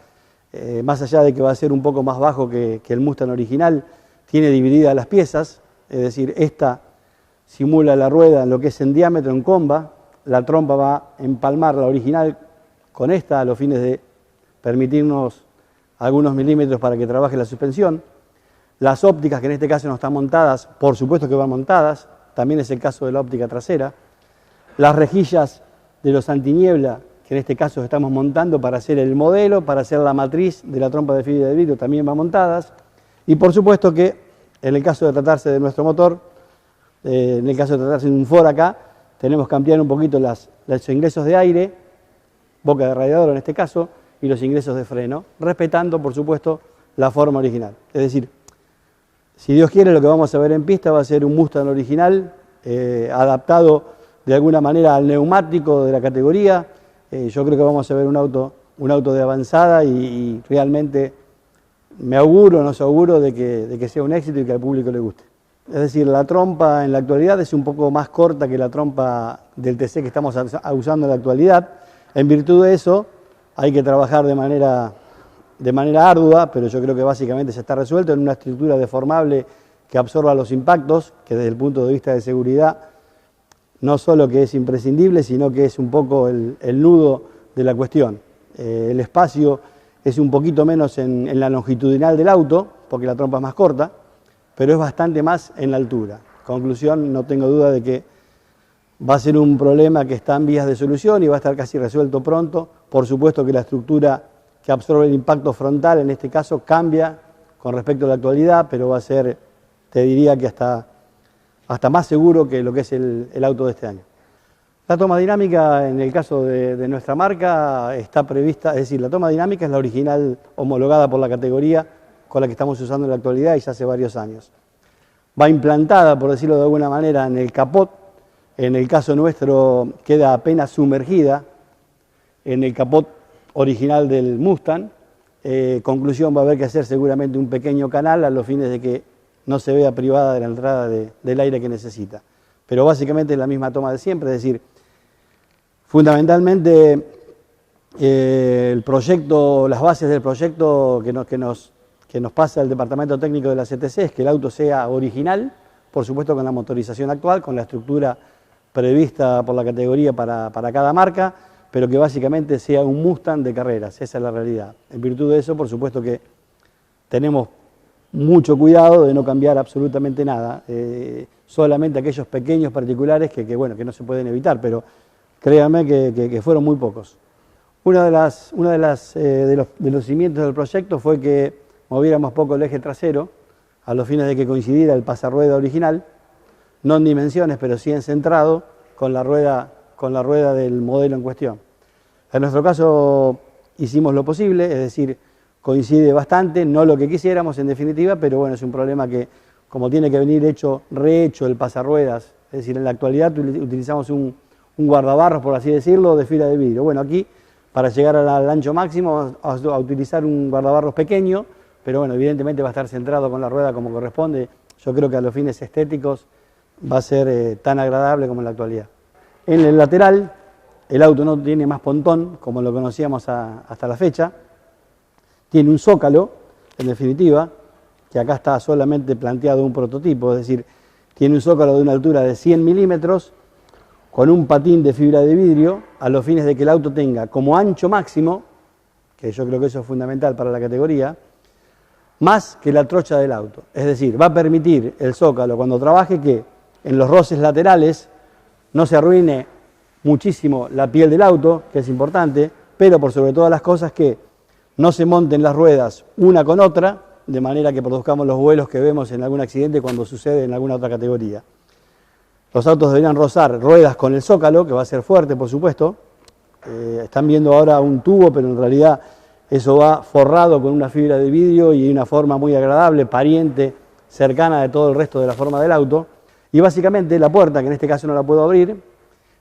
más allá de que va a ser un poco más bajo que el Mustang original, tiene divididas las piezas, es decir, esta simula la rueda en lo que es en diámetro, en comba. La trompa va a empalmar la original con esta a los fines de permitirnos algunos milímetros para que trabaje la suspensión. Las ópticas, que en este caso no están montadas, por supuesto que van montadas, también es el caso de la óptica trasera. Las rejillas de los antiniebla, que en este caso estamos montando para hacer el modelo, para hacer la matriz de la trompa de fibra de vidrio, también van montadas. Y por supuesto que en el caso de tratarse de nuestro motor, En el caso de tratarse de un Ford acá, tenemos que ampliar un poquito los ingresos de aire, boca de radiador en este caso, y los ingresos de freno, respetando, por supuesto, la forma original. Es decir, si Dios quiere, lo que vamos a ver en pista va a ser un Mustang original, adaptado de alguna manera al neumático de la categoría. Yo creo que vamos a ver un auto de avanzada y realmente me auguro, nos auguro de que sea un éxito y que al público le guste. Es decir, la trompa en la actualidad es un poco más corta que la trompa del TC que estamos usando en la actualidad. En virtud de eso, hay que trabajar de manera ardua, pero yo creo que básicamente se está resuelto en una estructura deformable que absorba los impactos, que desde el punto de vista de seguridad no solo que es imprescindible, sino que es un poco el nudo de la cuestión. El espacio es un poquito menos en la longitudinal del auto, porque la trompa es más corta, pero es bastante más en la altura. Conclusión, no tengo duda de que va a ser un problema que está en vías de solución y va a estar casi resuelto pronto. Por supuesto que la estructura que absorbe el impacto frontal, en este caso, cambia con respecto a la actualidad, pero va a ser, te diría que hasta más seguro que lo que es el auto de este año. La toma dinámica, en el caso de nuestra marca, está prevista, es decir, la toma dinámica es la original homologada por la categoría con la que estamos usando en la actualidad y ya hace varios años. Va implantada, por decirlo de alguna manera, en el capot. En el caso nuestro queda apenas sumergida en el capot original del Mustang. Conclusión, va a haber que hacer seguramente un pequeño canal a los fines de que no se vea privada de la entrada del aire que necesita. Pero básicamente es la misma toma de siempre, es decir, fundamentalmente el proyecto, las bases del proyecto que nos pasa el departamento técnico de la CTC es que el auto sea original, por supuesto con la motorización actual, con la estructura prevista por la categoría para cada marca, pero que básicamente sea un Mustang de carreras, esa es la realidad. En virtud de eso, por supuesto que tenemos mucho cuidado de no cambiar absolutamente nada, solamente aquellos pequeños particulares que no se pueden evitar, pero créanme que fueron muy pocos. Uno de los cimientos del proyecto fue que moviéramos poco el eje trasero, a los fines de que coincidiera el pasarrueda original, no en dimensiones, pero sí en centrado, con la rueda del modelo en cuestión. En nuestro caso hicimos lo posible, es decir, coincide bastante, no lo que quisiéramos en definitiva, pero bueno, es un problema que como tiene que venir rehecho el pasarruedas, es decir, en la actualidad utilizamos un guardabarros, por así decirlo, de fibra de vidrio. Bueno, aquí para llegar al ancho máximo vamos a utilizar un guardabarros pequeño, pero bueno, evidentemente va a estar centrado con la rueda como corresponde. Yo creo que a los fines estéticos va a ser tan agradable como en la actualidad. En el lateral, el auto no tiene más pontón, como lo conocíamos hasta la fecha. Tiene un zócalo, en definitiva, que acá está solamente planteado un prototipo, es decir, tiene un zócalo de una altura de 100 milímetros, con un patín de fibra de vidrio, a los fines de que el auto tenga como ancho máximo, que yo creo que eso es fundamental para la categoría, más que la trocha del auto. Es decir, va a permitir el zócalo cuando trabaje que en los roces laterales no se arruine muchísimo la piel del auto, que es importante, pero por sobre todas las cosas que no se monten las ruedas una con otra, de manera que produzcamos los vuelos que vemos en algún accidente cuando sucede en alguna otra categoría. Los autos deberían rozar ruedas con el zócalo, que va a ser fuerte, por supuesto. Están viendo ahora un tubo, pero en realidad eso va forrado con una fibra de vidrio y una forma muy agradable, pariente, cercana de todo el resto de la forma del auto. Y básicamente la puerta, que en este caso no la puedo abrir,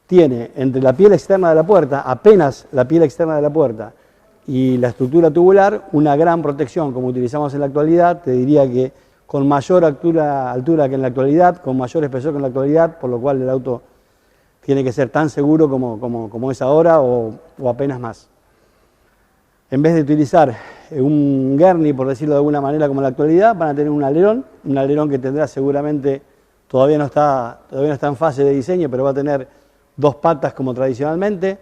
tiene entre la piel externa de la puerta, apenas la piel externa de la puerta, y la estructura tubular, una gran protección, como utilizamos en la actualidad, te diría que con mayor altura que en la actualidad, con mayor espesor que en la actualidad, por lo cual el auto tiene que ser tan seguro como es ahora o apenas más. En vez de utilizar un gurney, por decirlo de alguna manera, como en la actualidad, van a tener un alerón que tendrá seguramente, todavía no está en fase de diseño, pero va a tener 2 patas como tradicionalmente.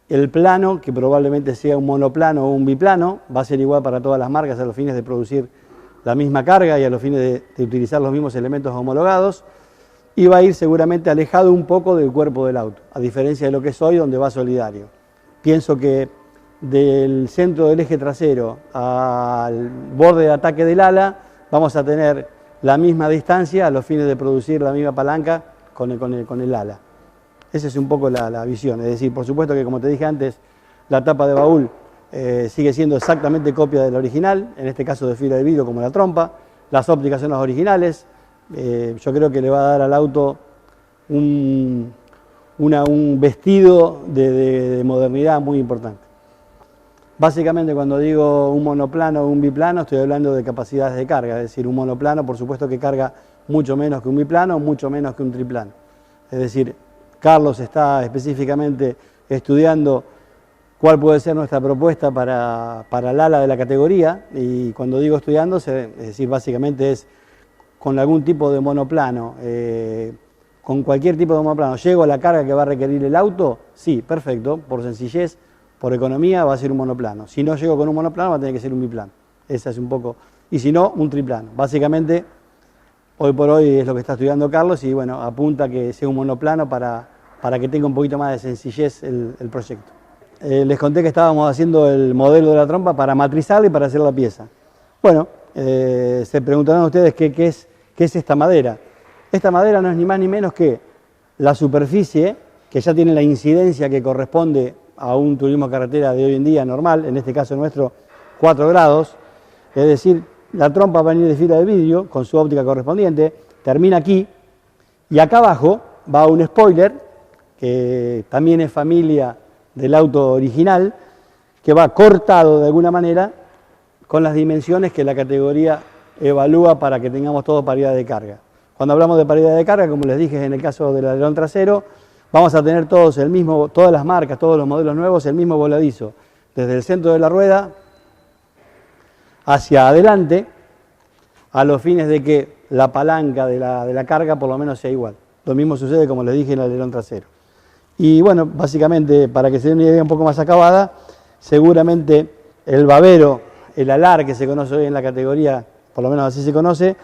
El plano, que probablemente sea un monoplano o un biplano, va a ser igual para todas las marcas a los fines de producir la misma carga y a los fines de utilizar los mismos elementos homologados, y va a ir seguramente alejado un poco del cuerpo del auto, a diferencia de lo que es hoy, donde va solidario. Pienso que del centro del eje trasero al borde de ataque del ala vamos a tener la misma distancia a los fines de producir la misma palanca con el ala. Esa es un poco la visión. Es decir, por supuesto que, como te dije antes, la tapa de baúl sigue siendo exactamente copia de la original, en este caso de fibra de vidrio como la trompa. Las ópticas son las originales. Yo creo que le va a dar al auto un vestido de modernidad muy importante. Básicamente, cuando digo un monoplano o un biplano, estoy hablando de capacidades de carga. Es decir, un monoplano, por supuesto, que carga mucho menos que un biplano, mucho menos que un triplano. Es decir, Carlos está específicamente estudiando cuál puede ser nuestra propuesta para el ala de la categoría, y cuando digo estudiando, es decir, básicamente es con algún tipo de monoplano, con cualquier tipo de monoplano. ¿Llego a la carga que va a requerir el auto? Sí, perfecto, por sencillez, por economía va a ser un monoplano. Si no llego con un monoplano va a tener que ser un biplano. Esa es un poco, y si no, un triplano. Básicamente, hoy por hoy es lo que está estudiando Carlos y bueno, apunta a que sea un monoplano para que tenga un poquito más de sencillez el proyecto. Les conté que estábamos haciendo el modelo de la trompa para matrizarla y para hacer la pieza. Bueno, se preguntarán ustedes qué es esta madera. Esta madera no es ni más ni menos que la superficie que ya tiene la incidencia que corresponde a un turismo carretera de hoy en día normal, en este caso nuestro 4 grados, es decir, la trompa va a venir de fibra de vidrio con su óptica correspondiente, termina aquí y acá abajo va un spoiler que también es familia del auto original, que va cortado de alguna manera con las dimensiones que la categoría evalúa para que tengamos todo paridad de carga. Cuando hablamos de paridad de carga, como les dije en el caso del alerón trasero, vamos a tener todas las marcas, todos los modelos nuevos, el mismo voladizo, desde el centro de la rueda hacia adelante, a los fines de que la palanca de la carga por lo menos sea igual. Lo mismo sucede, como les dije, en el alerón trasero. Y bueno, básicamente, para que se den una idea un poco más acabada, seguramente el babero, el alar que se conoce hoy en la categoría, por lo menos así se conoce,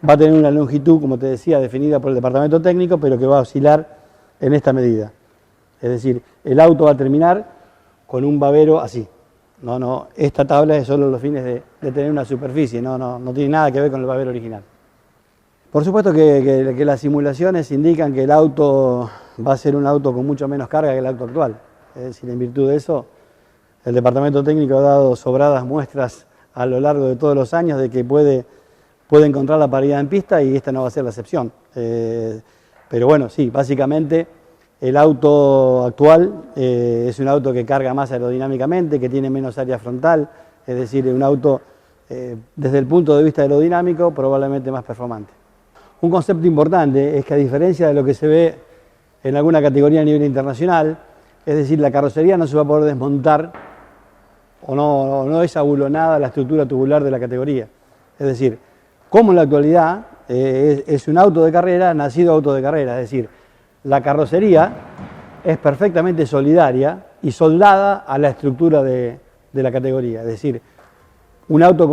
va a tener una longitud, como te decía, definida por el departamento técnico, pero que va a oscilar en esta medida. Es decir, el auto va a terminar con un babero así. No, esta tabla es solo los fines de tener una superficie, no tiene nada que ver con el babero original. Por supuesto que las simulaciones indican que el auto va a ser un auto con mucho menos carga que el auto actual. Es decir, en virtud de eso, el departamento técnico ha dado sobradas muestras a lo largo de todos los años de que puede encontrar la paridad en pista y esta no va a ser la excepción. Pero bueno, sí, básicamente el auto actual es un auto que carga más aerodinámicamente, que tiene menos área frontal, es decir, un auto desde el punto de vista aerodinámico probablemente más performante. Un concepto importante es que, a diferencia de lo que se ve en alguna categoría a nivel internacional, es decir, la carrocería no se va a poder desmontar o no es abulonada la estructura tubular de la categoría. Es decir, como en la actualidad es un auto de carrera nacido auto de carrera, es decir, la carrocería es perfectamente solidaria y soldada a la estructura de la categoría. Es decir, un auto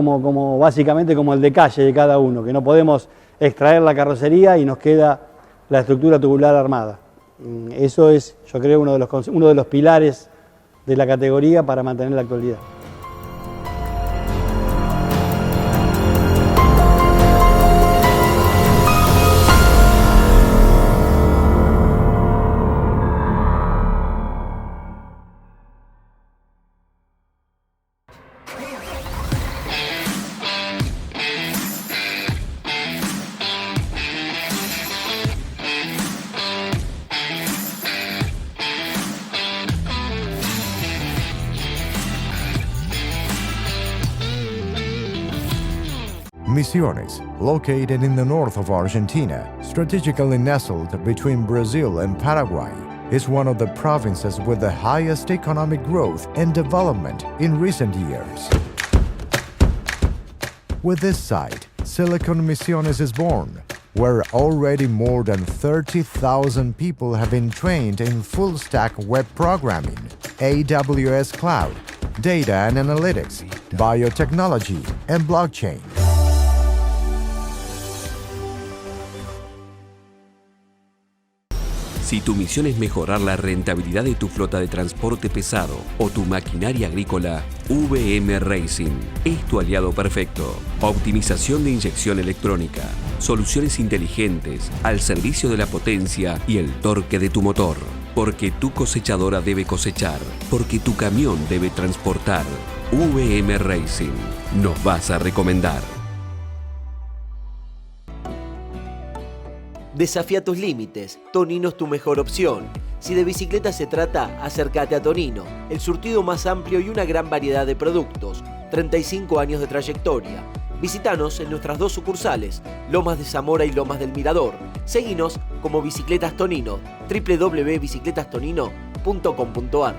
básicamente como el de calle de cada uno, que no podemos extraer la carrocería y nos queda la estructura tubular armada. Eso es, yo creo, uno de los pilares de la categoría para mantener la actualidad. Misiones, located in the north of Argentina, strategically nestled between Brazil and Paraguay, is one of the provinces with the highest economic growth and development in recent years. With this site, Silicon Misiones is born, where already more than 30,000 people have been trained in full-stack web programming, AWS Cloud, data and analytics, biotechnology, and blockchain. Si tu misión es mejorar la rentabilidad de tu flota de transporte pesado o tu maquinaria agrícola, VM Racing es tu aliado perfecto. Optimización de inyección electrónica, Soluciones inteligentes al servicio de la potencia y el torque de tu motor. Porque tu cosechadora debe cosechar. Porque tu camión debe transportar. VM Racing. Nos vas a recomendar. Desafía tus límites. Tonino es tu mejor opción. Si de bicicleta se trata, acércate a Tonino, el surtido más amplio y una gran variedad de productos. 35 años de trayectoria. Visítanos en nuestras 2 sucursales, Lomas de Zamora y Lomas del Mirador. Seguinos como Bicicletas Tonino, www.bicicletastonino.com.ar.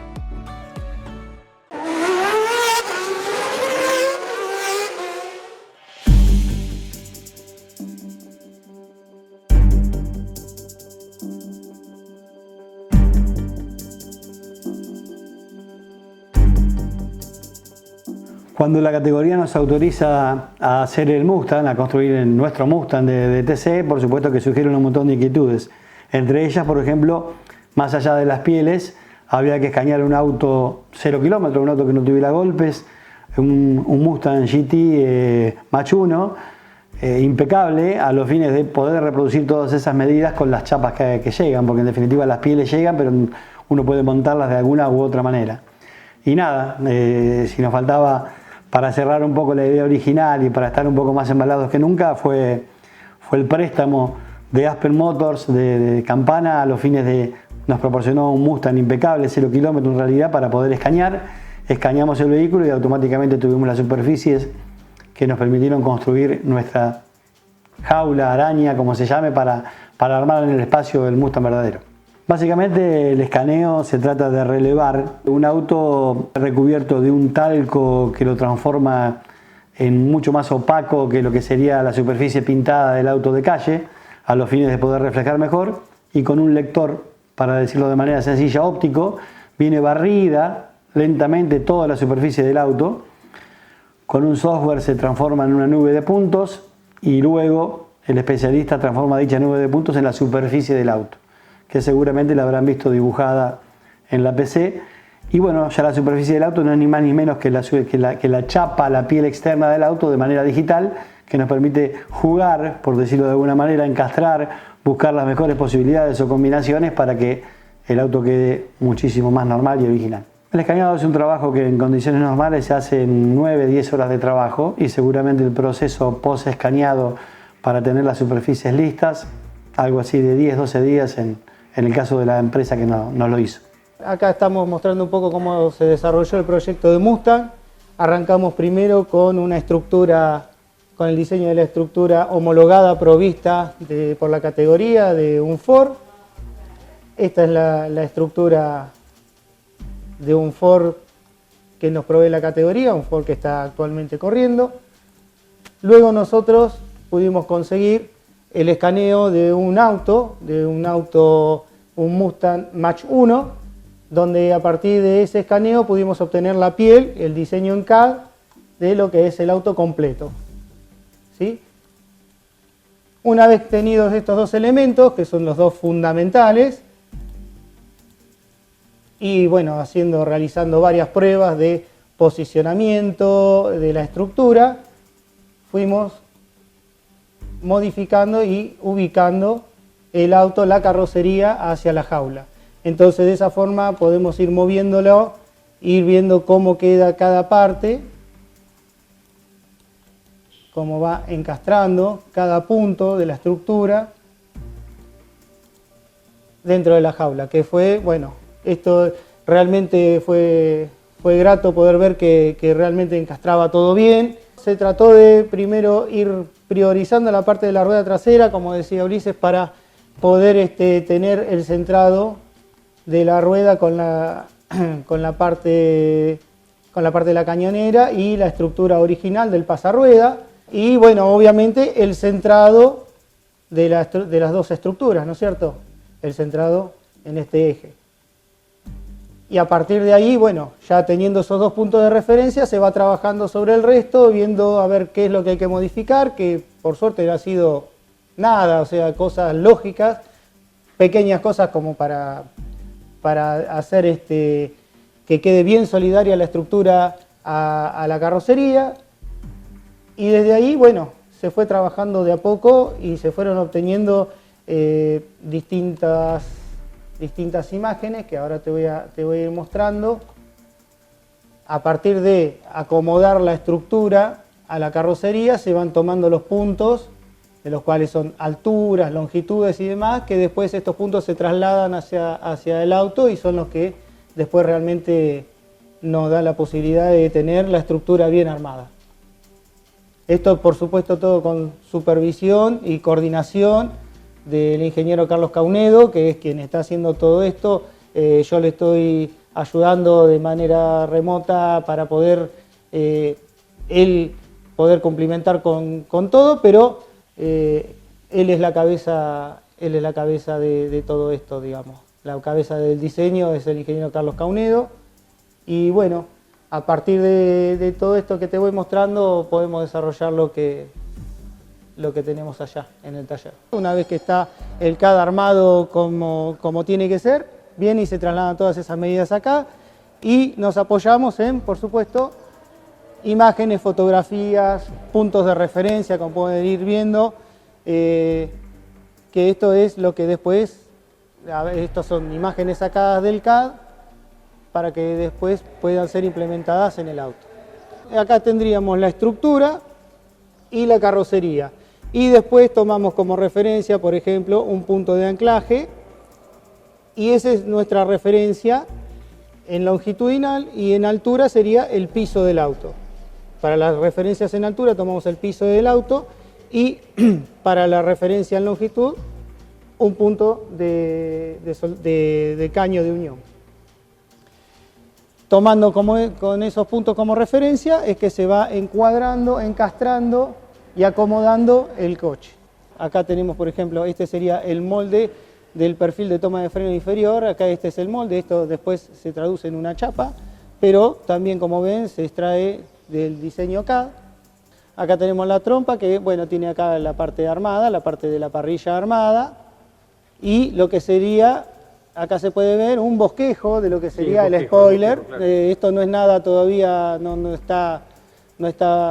Cuando la categoría nos autoriza a hacer el Mustang, a construir nuestro Mustang de TC, por supuesto que surgieron un montón de inquietudes. Entre ellas, por ejemplo, más allá de las pieles, había que escanear un auto 0 kilómetros, un auto que no tuviera golpes, un Mustang GT Mach 1, impecable, a los fines de poder reproducir todas esas medidas con las chapas que llegan, porque en definitiva las pieles llegan, pero uno puede montarlas de alguna u otra manera. Y nada, si nos faltaba para cerrar un poco la idea original y para estar un poco más embalados que nunca, fue el préstamo de Aspen Motors de Campana a los fines de... Nos proporcionó un Mustang impecable, 0 kilómetros en realidad, para poder escanear. Escaneamos el vehículo y automáticamente tuvimos las superficies que nos permitieron construir nuestra jaula, araña, como se llame, para armar en el espacio el Mustang verdadero. Básicamente el escaneo se trata de relevar un auto recubierto de un talco que lo transforma en mucho más opaco que lo que sería la superficie pintada del auto de calle, a los fines de poder reflejar mejor, y con un lector, para decirlo de manera sencilla, óptico, viene barrida lentamente toda la superficie del auto. Con un software se transforma en una nube de puntos y luego el especialista transforma dicha nube de puntos en la superficie del auto, que seguramente la habrán visto dibujada en la PC. Y bueno, ya la superficie del auto no es ni más ni menos que la chapa, la piel externa del auto de manera digital, que nos permite jugar, por decirlo de alguna manera, encastrar, buscar las mejores posibilidades o combinaciones para que el auto quede muchísimo más normal y original. El escaneado es un trabajo que en condiciones normales se hace en 9-10 horas de trabajo, y seguramente el proceso post-escaneado para tener las superficies listas, algo así de 10-12 días en el caso de la empresa que nos lo hizo. Acá estamos mostrando un poco cómo se desarrolló el proyecto de Mustang. Arrancamos primero con una estructura, con el diseño de la estructura homologada, provista por la categoría de un Ford. Esta es la estructura de un Ford que nos provee la categoría, un Ford que está actualmente corriendo. Luego nosotros pudimos conseguir el escaneo de un auto, un Mustang Mach 1, donde a partir de ese escaneo pudimos obtener la piel, el diseño en CAD de lo que es el auto completo. ¿Sí? Una vez tenidos estos dos elementos, que son los dos fundamentales, y bueno, realizando varias pruebas de posicionamiento de la estructura, fuimos modificando y ubicando el auto, la carrocería, hacia la jaula. Entonces de esa forma podemos ir moviéndolo, ir viendo cómo queda cada parte, cómo va encastrando cada punto de la estructura dentro de la jaula, que fue, bueno, esto realmente fue grato poder ver que realmente encastraba todo bien. Se trató de primero ir priorizando la parte de la rueda trasera, como decía Ulises, para poder tener el centrado de la rueda con la parte de la cañonera y la estructura original del pasarrueda. Y bueno, obviamente el centrado de las dos estructuras, ¿no es cierto? El centrado en este eje. Y a partir de ahí, bueno, ya teniendo esos dos puntos de referencia, se va trabajando sobre el resto, viendo a ver qué es lo que hay que modificar, que por suerte ha sido nada, o sea, cosas lógicas, pequeñas cosas como para hacer que quede bien solidaria la estructura a la carrocería. Y desde ahí, bueno, se fue trabajando de a poco y se fueron obteniendo distintas imágenes que ahora te voy a ir mostrando. A partir de acomodar la estructura a la carrocería se van tomando los puntos, de los cuales son alturas, longitudes y demás, que después estos puntos se trasladan hacia el auto y son los que después realmente nos da la posibilidad de tener la estructura bien armada. Esto, por supuesto, todo con supervisión y coordinación del ingeniero Carlos Caunedo, que es quien está haciendo todo esto. Yo le estoy ayudando de manera remota para poder él poder cumplimentar con todo, pero él es la cabeza de todo esto, digamos. La cabeza del diseño es el ingeniero Carlos Caunedo. Y bueno, a partir de todo esto que te voy mostrando, podemos desarrollar lo que tenemos allá en el taller. Una vez que está el CAD armado como tiene que ser, viene y se trasladan todas esas medidas acá y nos apoyamos en, por supuesto, imágenes, fotografías, puntos de referencia, como pueden ir viendo, que esto es lo que después, estas son imágenes sacadas del CAD para que después puedan ser implementadas en el auto. Acá tendríamos la estructura y la carrocería. Y después tomamos como referencia, por ejemplo, un punto de anclaje, y esa es nuestra referencia en longitudinal, y en altura sería el piso del auto. Para las referencias en altura tomamos el piso del auto, y para la referencia en longitud, un punto de caño de unión. Tomando con esos puntos como referencia, es que se va encuadrando, encastrando y acomodando el coche. Acá tenemos, por ejemplo, este sería el molde del perfil de toma de freno inferior. Acá este es el molde, esto después se traduce en una chapa, pero también, como ven, se extrae del diseño CAD. Acá tenemos la trompa, que bueno, tiene acá la parte armada, la parte de la parrilla armada, y lo que sería, acá se puede ver un bosquejo de lo que sería el spoiler. Claro. Esto no es nada todavía, no está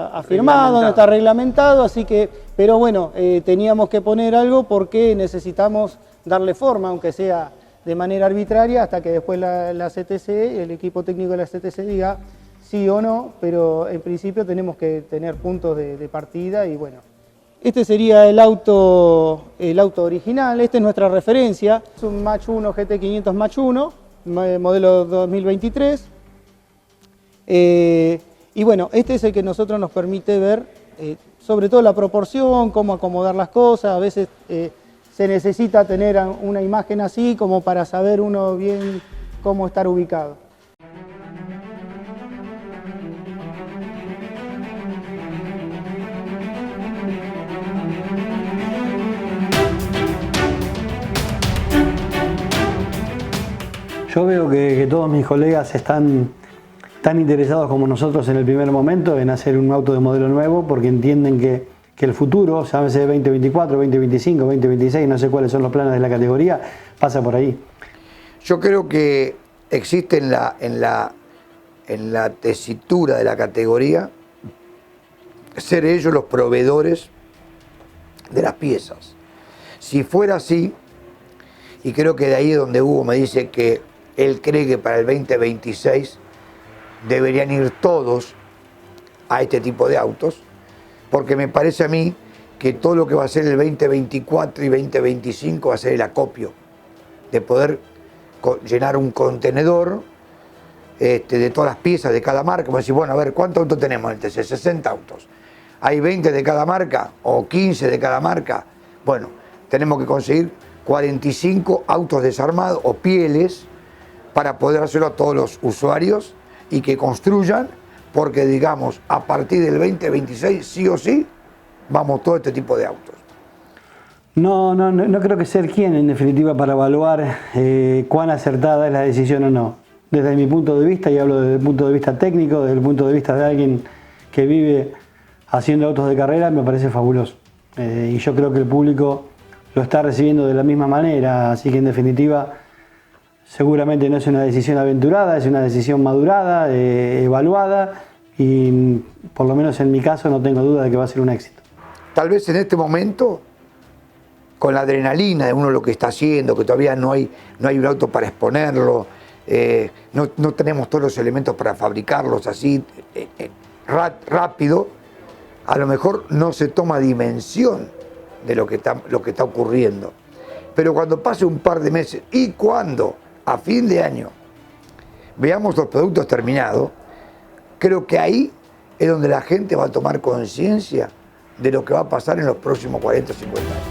afirmado, no está reglamentado, así que, pero bueno, teníamos que poner algo porque necesitamos darle forma, aunque sea de manera arbitraria, hasta que después la CTC, el equipo técnico de la CTC diga sí o no, pero en principio tenemos que tener puntos de partida y bueno. Este sería el auto original, esta es nuestra referencia, es un Mach 1 GT500 Mach 1, modelo 2023. Y bueno, este es el que nosotros nos permite ver, sobre todo la proporción, cómo acomodar las cosas. A veces se necesita tener una imagen así como para saber uno bien cómo estar ubicado. Yo veo que todos mis colegas están tan interesados como nosotros en el primer momento en hacer un auto de modelo nuevo, porque entienden que el futuro, llámese 2024, 2025, 2026, no sé cuáles son los planes de la categoría, pasa por ahí. Yo creo que existe en la tesitura de la categoría ser ellos los proveedores de las piezas. Si fuera así, y creo que de ahí es donde Hugo me dice que él cree que para el 2026 deberían ir todos a este tipo de autos, porque me parece a mí que todo lo que va a ser el 2024 y 2025 va a ser el acopio, de poder llenar un contenedor de todas las piezas de cada marca. Como decir, bueno, a ver, ¿cuántos autos tenemos en el TC? 60 autos. ¿Hay 20 de cada marca o 15 de cada marca? Bueno, tenemos que conseguir 45 autos desarmados o pieles para poder hacerlo a todos los usuarios y que construyan, porque digamos, a partir del 2026, sí o sí, vamos todo este tipo de autos. No creo que ser quien, en definitiva, para evaluar cuán acertada es la decisión o no. Desde mi punto de vista, y hablo desde el punto de vista técnico, desde el punto de vista de alguien que vive haciendo autos de carrera, me parece fabuloso. Y yo creo que el público lo está recibiendo de la misma manera, así que en definitiva seguramente no es una decisión aventurada, es una decisión madurada, evaluada, y por lo menos en mi caso no tengo duda de que va a ser un éxito. tal vez en este momento, con la adrenalina de uno lo que está haciendo, que todavía no hay un auto para exponerlo, no tenemos todos los elementos para fabricarlos así rápido, a lo mejor no se toma dimensión de lo que está ocurriendo. Pero cuando pase un par de meses y cuando a fin de año veamos los productos terminados, creo que ahí es donde la gente va a tomar conciencia de lo que va a pasar en los próximos 40 o 50 años.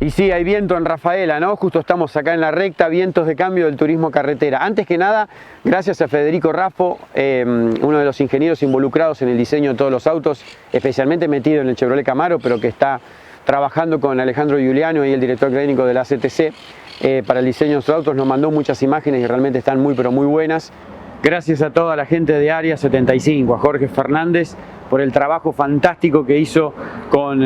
Y sí, hay viento en Rafaela, ¿no? Justo estamos acá en la recta, vientos de cambio del turismo carretera. Antes que nada, gracias a Federico Raffo, uno de los ingenieros involucrados en el diseño de todos los autos, especialmente metido en el Chevrolet Camaro, pero que está trabajando con Alejandro Giuliano y el director técnico de la CTC para el diseño de los autos. Nos mandó muchas imágenes y realmente están muy, pero muy buenas. Gracias a toda la gente de Área 75, a Jorge Fernández, por el trabajo fantástico que hizo con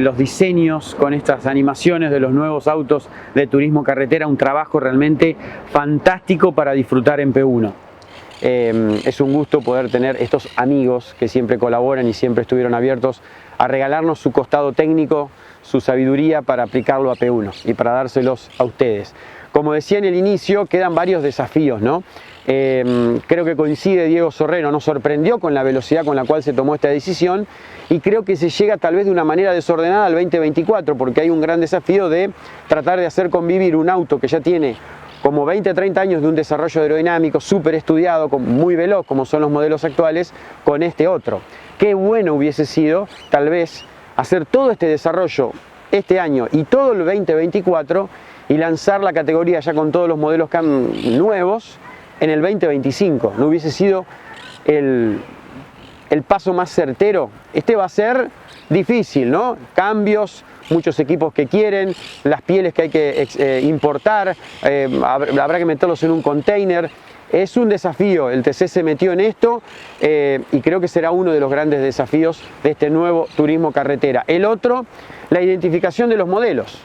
los diseños, con estas animaciones de los nuevos autos de turismo carretera, un trabajo realmente fantástico para disfrutar en P1. Es un gusto poder tener estos amigos que siempre colaboran y siempre estuvieron abiertos a regalarnos su costado técnico, su sabiduría para aplicarlo a P1 y para dárselos a ustedes. Como decía en el inicio, quedan varios desafíos, ¿no? Creo que coincide Diego Sorreno, nos sorprendió con la velocidad con la cual se tomó esta decisión y creo que se llega tal vez de una manera desordenada al 2024 porque hay un gran desafío de tratar de hacer convivir un auto que ya tiene como 20 o 30 años de un desarrollo aerodinámico súper estudiado, muy veloz como son los modelos actuales, con este otro. Qué bueno hubiese sido tal vez hacer todo este desarrollo este año y todo el 2024 y lanzar la categoría ya con todos los modelos nuevos en el 2025. ¿No hubiese sido el paso más certero? Este va a ser difícil, ¿no? Cambios, muchos equipos que quieren, las pieles que hay que importar, habrá que meterlos en un container. Es un desafío, el TC se metió en esto y creo que será uno de los grandes desafíos de este nuevo turismo carretera. El otro, la identificación de los modelos.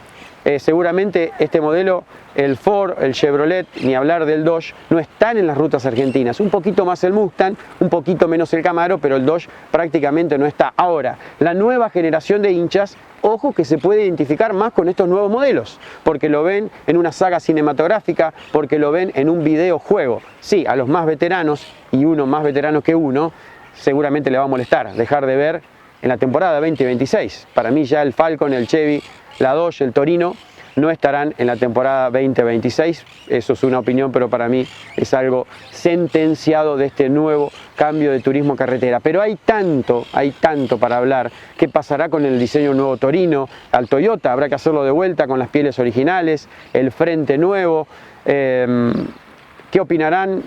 Seguramente este modelo, el Ford, el Chevrolet, ni hablar del Dodge, no están en las rutas argentinas. Un poquito más el Mustang, un poquito menos el Camaro, pero el Dodge prácticamente no está. Ahora, la nueva generación de hinchas, ojo que se puede identificar más con estos nuevos modelos, porque lo ven en una saga cinematográfica, porque lo ven en un videojuego. Sí, a los más veteranos, y uno más veterano que uno, seguramente le va a molestar dejar de ver en la temporada 2026. Para mí ya el Falcon, el Chevy, la Dodge, el Torino, no estarán en la temporada 2026. Eso es una opinión, pero para mí es algo sentenciado de este nuevo cambio de turismo carretera. Pero hay tanto para hablar. ¿Qué pasará con el diseño del nuevo Torino? Al Toyota habrá que hacerlo de vuelta con las pieles originales, el frente nuevo. ¿Qué opinarán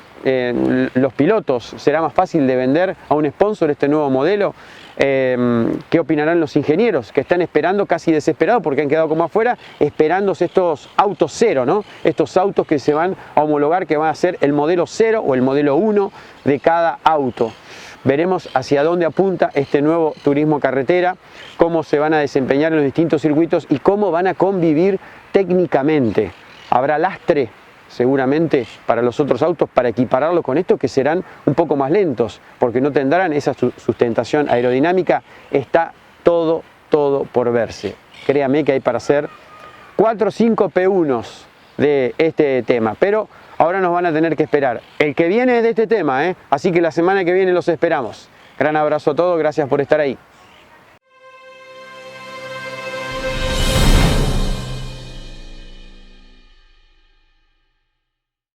los pilotos? ¿Será más fácil de vender a un sponsor este nuevo modelo? ¿Qué opinarán los ingenieros que están esperando, casi desesperados porque han quedado como afuera, esperándose estos autos cero, ¿no? Estos autos que se van a homologar, que van a ser el modelo 0 o el modelo 1 de cada auto. Veremos hacia dónde apunta este nuevo turismo carretera, cómo se van a desempeñar en los distintos circuitos y cómo van a convivir técnicamente. Habrá lastre seguramente para los otros autos para equipararlo con estos que serán un poco más lentos porque no tendrán esa sustentación aerodinámica. Está todo por verse. Créame que hay para hacer 4 o 5 P1s de este tema, pero ahora nos van a tener que esperar. El que viene es de este tema, así que la semana que viene los esperamos. Gran abrazo a todos, gracias por estar ahí.